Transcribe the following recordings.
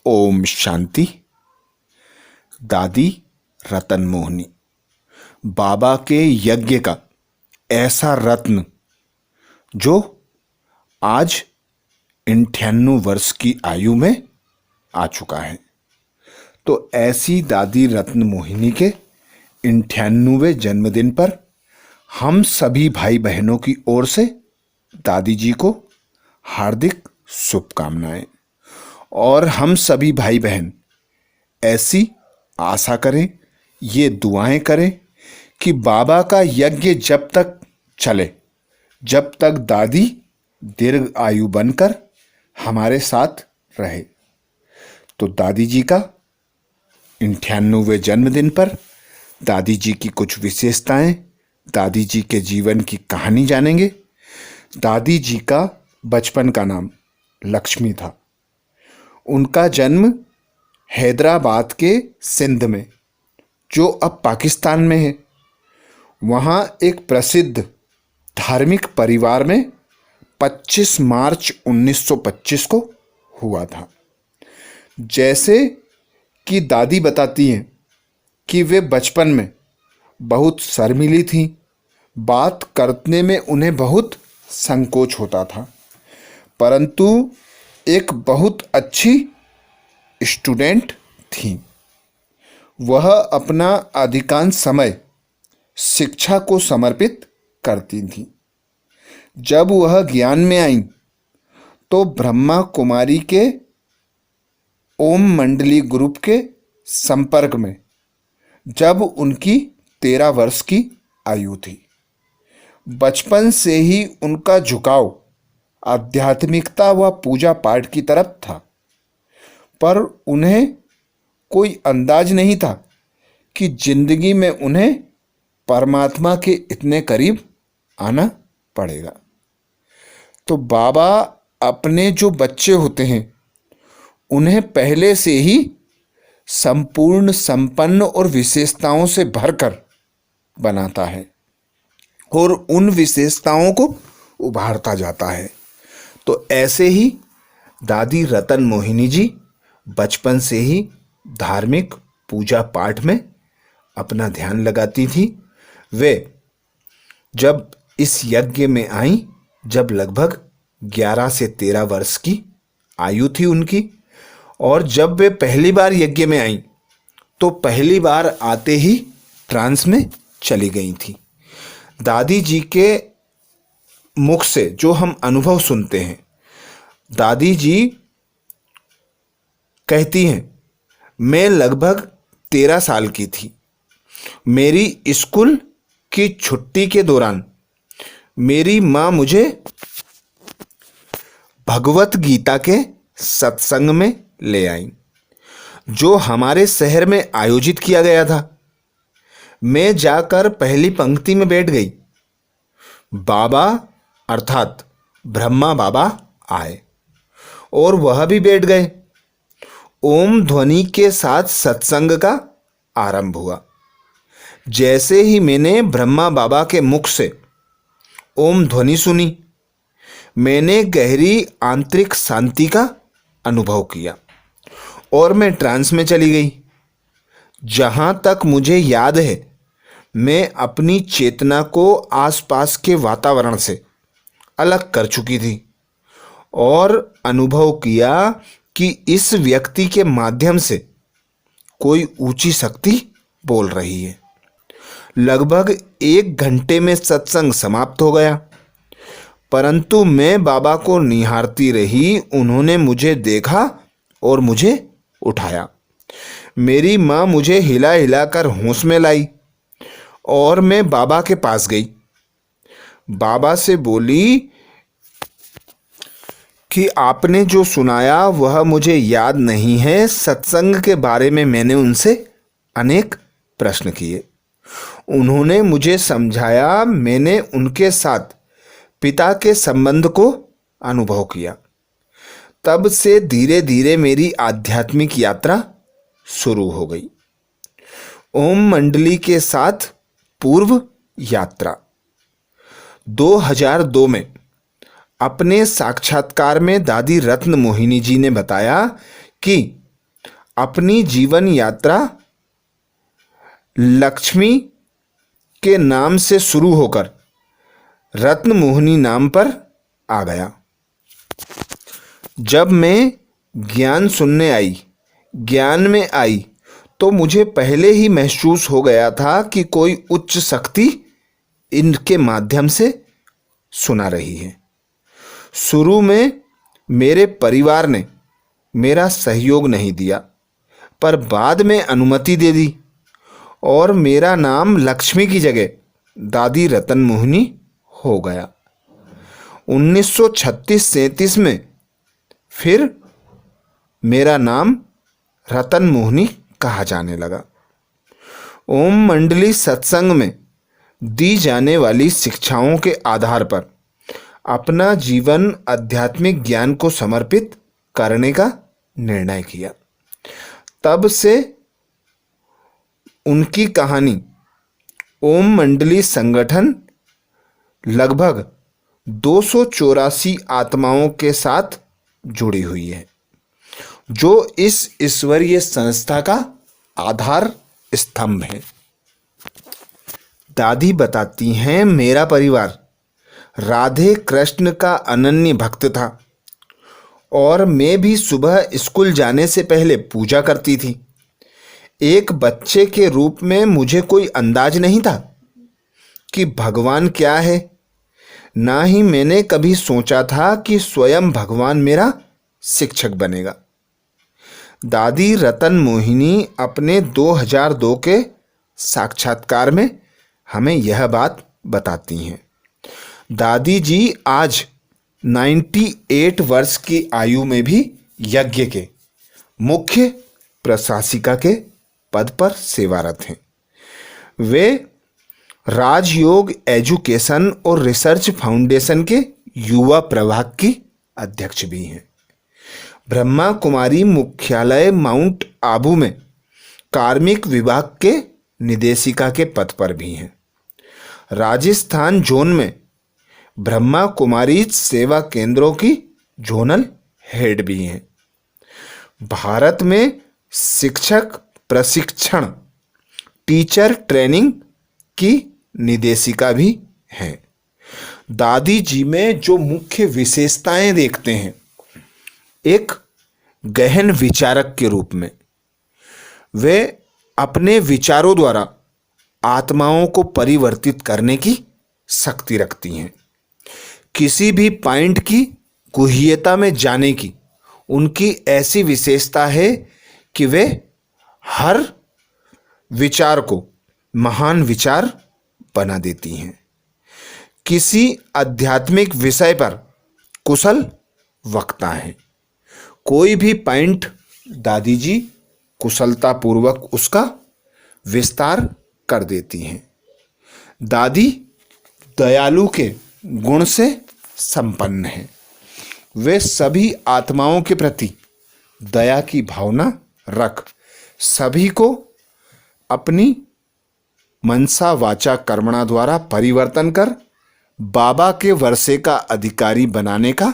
ओम शांति। दादी रतन मोहिनी बाबा के यज्ञ का ऐसा रत्न जो आज 98 वर्ष की आयु में आ चुका है। तो ऐसी दादी रत्न मोहिनी के 98वें जन्मदिन पर हम सभी भाई बहनों की ओर से दादी जी को हार्दिक शुभकामनाएं। और हम सभी भाई बहन ऐसी आशा करें, ये दुआएं करें कि बाबा का यज्ञ जब तक चले, जब तक दादी दीर्घ आयु बनकर हमारे साथ रहे। तो दादी जी का 98वें जन्मदिन पर दादी जी की कुछ विशेषताएं, दादी जी के जीवन की कहानी जानेंगे। दादी जी का बचपन का नाम लक्ष्मी था। उनका जन्म हैदराबाद के सिंध में, जो अब पाकिस्तान में है, वहाँ एक प्रसिद्ध धार्मिक परिवार में 25 मार्च 1925 को हुआ था। जैसे कि दादी बताती हैं कि वे बचपन में बहुत शर्मीली थीं, बात करने में उन्हें बहुत संकोच होता था, परंतु एक बहुत अच्छी स्टूडेंट थीं। वह अपना अधिकांश समय शिक्षा को समर्पित करती थीं। जब वह ज्ञान में आईं तो ब्रह्मा कुमारी के ओम मंडली ग्रुप के संपर्क में जब उनकी 13 वर्ष की आयु थी। बचपन से ही उनका झुकाव आध्यात्मिकता व पूजा पाठ की तरफ था, पर उन्हें कोई अंदाज नहीं था कि जिंदगी में उन्हें परमात्मा के इतने करीब आना पड़ेगा। तो बाबा अपने जो बच्चे होते हैं उन्हें पहले से ही संपूर्ण, संपन्न और विशेषताओं से भरकर बनाता है और उन विशेषताओं को उभारता जाता है। तो ऐसे ही दादी रतन मोहिनी जी बचपन से ही धार्मिक पूजा पाठ में अपना ध्यान लगाती थी। वे जब इस यज्ञ में आईं, जब लगभग 11 से 13 वर्ष की आयु थी उनकी, और जब वे पहली बार यज्ञ में आईं तो पहली बार आते ही ट्रांस में चली गई थी। दादी जी के मुख से जो हम अनुभव सुनते हैं, दादी जी कहती हैं, मैं लगभग 13 साल की थी। मेरी स्कूल की छुट्टी के दौरान मेरी माँ मुझे भगवत गीता के सत्संग में ले आई, जो हमारे शहर में आयोजित किया गया था। मैं जाकर पहली पंक्ति में बैठ गई। बाबा अर्थात ब्रह्मा बाबा आए और वह भी बैठ गए। ओम ध्वनि के साथ सत्संग का आरंभ हुआ। जैसे ही मैंने ब्रह्मा बाबा के मुख से ओम ध्वनि सुनी, मैंने गहरी आंतरिक शांति का अनुभव किया और मैं ट्रांस में चली गई। जहाँ तक मुझे याद है, मैं अपनी चेतना को आसपास के वातावरण से अलग कर चुकी थी और अनुभव किया कि इस व्यक्ति के माध्यम से कोई ऊंची शक्ति बोल रही है। लगभग 1 घंटे में सत्संग समाप्त हो गया, परंतु मैं बाबा को निहारती रही। उन्होंने मुझे देखा और मुझे उठाया। मेरी माँ मुझे हिला हिलाकर होश में लाई और मैं बाबा के पास गई। बाबा से बोली कि आपने जो सुनाया वह मुझे याद नहीं है। सत्संग के बारे में मैंने उनसे अनेक प्रश्न किए। उन्होंने मुझे समझाया। मैंने उनके साथ पिता के संबंध को अनुभव किया। तब से धीरे धीरे मेरी आध्यात्मिक यात्रा शुरू हो गई। ओम मंडली के साथ पूर्व यात्रा 2002 में अपने साक्षात्कार में दादी रत्न मोहिनी जी ने बताया कि अपनी जीवन यात्रा लक्ष्मी के नाम से शुरू होकर रत्नमोहिनी नाम पर आ गया। जब मैं ज्ञान सुनने आई, ज्ञान में आई, तो मुझे पहले ही महसूस हो गया था कि कोई उच्च शक्ति इनके माध्यम से सुना रही है। शुरू में मेरे परिवार ने मेरा सहयोग नहीं दिया, पर बाद में अनुमति दे दी और मेरा नाम लक्ष्मी की जगह दादी रतन मोहिनी हो गया। 1936-37 में फिर मेरा नाम रतन मोहिनी कहा जाने लगा। ओम मंडली सत्संग में दी जाने वाली शिक्षाओं के आधार पर अपना जीवन आध्यात्मिक ज्ञान को समर्पित करने का निर्णय किया। तब से उनकी कहानी ओम मंडली संगठन लगभग 284 आत्माओं के साथ जुड़ी हुई है, जो इस ईश्वरीय संस्था का आधार स्तंभ है। दादी बताती हैं, मेरा परिवार राधे कृष्ण का अनन्य भक्त था और मैं भी सुबह स्कूल जाने से पहले पूजा करती थी। एक बच्चे के रूप में मुझे कोई अंदाज नहीं था कि भगवान क्या है, ना ही मैंने कभी सोचा था कि स्वयं भगवान मेरा शिक्षक बनेगा। दादी रतन मोहिनी अपने 2002 के साक्षात्कार में हमें यह बात बताती हैं। दादी जी आज 98 वर्ष की आयु में भी यज्ञ के मुख्य प्रशासिका के पद पर सेवारत हैं। वे राजयोग एजुकेशन और रिसर्च फाउंडेशन के युवा प्रभाग की अध्यक्ष भी हैं। ब्रह्मा कुमारी मुख्यालय माउंट आबू में कार्मिक विभाग के निदेशिका के पद पर भी हैं। राजस्थान जोन में ब्रह्मा कुमारी सेवा केंद्रों की जोनल हेड भी हैं। भारत में शिक्षक प्रशिक्षण टीचर ट्रेनिंग की निदेशिका भी हैं। दादी जी में जो मुख्य विशेषताएं देखते हैं, एक गहन विचारक के रूप में वे अपने विचारों द्वारा आत्माओं को परिवर्तित करने की शक्ति रखती हैं। किसी भी पॉइंट की गुह्यता में जाने की उनकी ऐसी विशेषता है कि वे हर विचार को महान विचार बना देती हैं। किसी आध्यात्मिक विषय पर कुशल वक्ता हैं। कोई भी पॉइंट दादी जी कुशलतापूर्वक उसका विस्तार कर देती हैं। दादी दयालु के गुण से संपन्न हैं। वे सभी आत्माओं के प्रति दया की भावना रख सभी को अपनी मनसा वाचा कर्मणा द्वारा परिवर्तन कर बाबा के वर्षे का अधिकारी बनाने का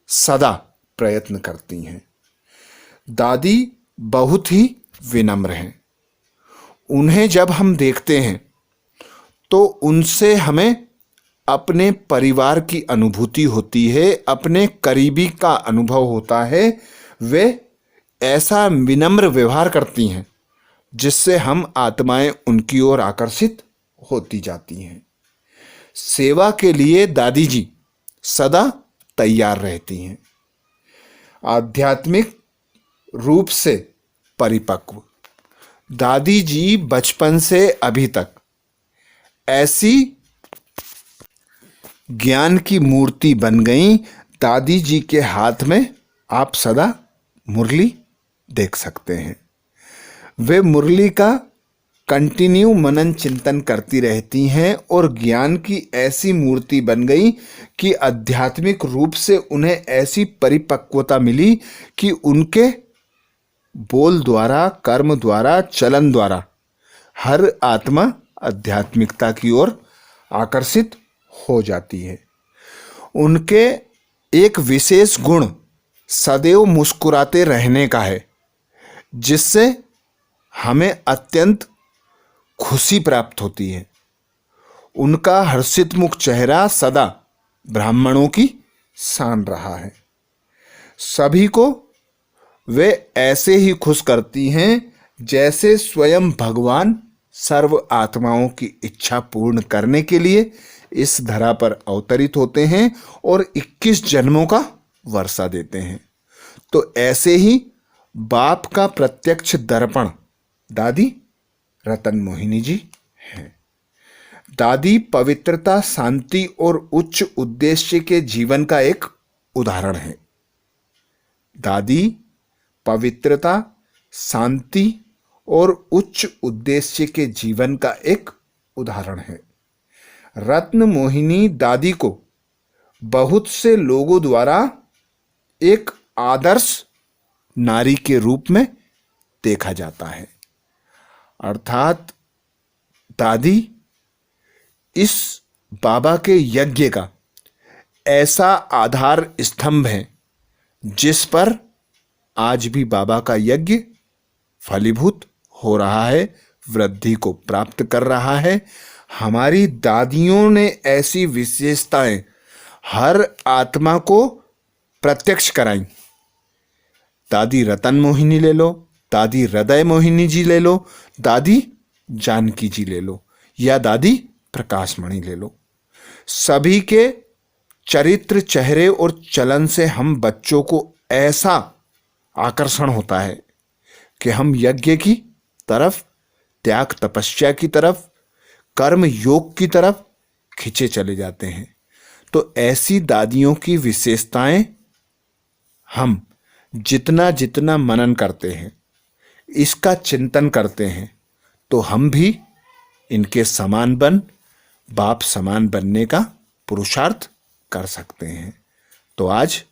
सदा प्रयत्न करती हैं। दादी बहुत ही विनम्र हैं। उन्हें जब हम देखते हैं तो उनसे हमें अपने परिवार की अनुभूति होती है, अपने करीबी का अनुभव होता है। वे ऐसा विनम्र व्यवहार करती हैं जिससे हम आत्माएं उनकी ओर आकर्षित होती जाती हैं। सेवा के लिए दादी जी सदा तैयार रहती हैं। आध्यात्मिक रूप से परिपक्व दादी जी बचपन से अभी तक ऐसी ज्ञान की मूर्ति बन गई। दादी जी के हाथ में आप सदा मुरली देख सकते हैं। वे मुरली का कंटिन्यू मनन चिंतन करती रहती हैं और ज्ञान की ऐसी मूर्ति बन गई कि आध्यात्मिक रूप से उन्हें ऐसी परिपक्वता मिली कि उनके बोल द्वारा, कर्म द्वारा, चलन द्वारा हर आत्मा आध्यात्मिकता की ओर आकर्षित हो जाती है। उनके एक विशेष गुण सदैव मुस्कुराते रहने का है। जिससे हमें अत्यंत खुशी प्राप्त होती है। उनका हर्षित मुख चेहरा सदा ब्राह्मणों की शान रहा है। सभी को वे ऐसे ही खुश करती हैं जैसे स्वयं भगवान सर्व आत्माओं की इच्छा पूर्ण करने के लिए इस धरा पर अवतरित होते हैं और 21 जन्मों का वर्षा देते हैं। तो ऐसे ही बाप का प्रत्यक्ष दर्पण दादी रतन मोहिनी जी हैं। दादी पवित्रता, शांति और उच्च उद्देश्य के जीवन का एक उदाहरण है। दादी पवित्रता, शांति और उच्च उद्देश्य के जीवन का एक उदाहरण है। रत्न मोहिनी दादी को बहुत से लोगों द्वारा एक आदर्श नारी के रूप में देखा जाता है। अर्थात दादी इस बाबा के यज्ञ का ऐसा आधार स्तंभ है जिस पर आज भी बाबा का यज्ञ फलीभूत हो रहा है, वृद्धि को प्राप्त कर रहा है। हमारी दादियों ने ऐसी विशेषताएं हर आत्मा को प्रत्यक्ष कराई। दादी रतन मोहिनी ले लो, दादी हृदय मोहिनी जी ले लो, दादी जानकी जी ले लो, या दादी प्रकाशमणि ले लो। सभी के चरित्र, चेहरे और चलन से हम बच्चों को ऐसा आकर्षण होता है कि हम यज्ञ की तरफ, त्याग तपस्या की तरफ, कर्म योग की तरफ खिंचे चले जाते हैं। तो ऐसी दादियों की विशेषताएं हम जितना जितना मनन करते हैं, इसका चिंतन करते हैं, तो हम भी इनके समान बन, बाप समान बनने का पुरुषार्थ कर सकते हैं। तो आज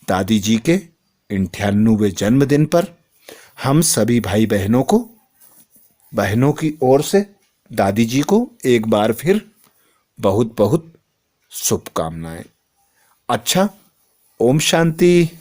दादी जी के 98वें जन्मदिन पर हम सभी भाई बहनों को, बहनों की ओर से दादी जी को एक बार फिर बहुत बहुत शुभकामनाएं। अच्छा, ओम शांति।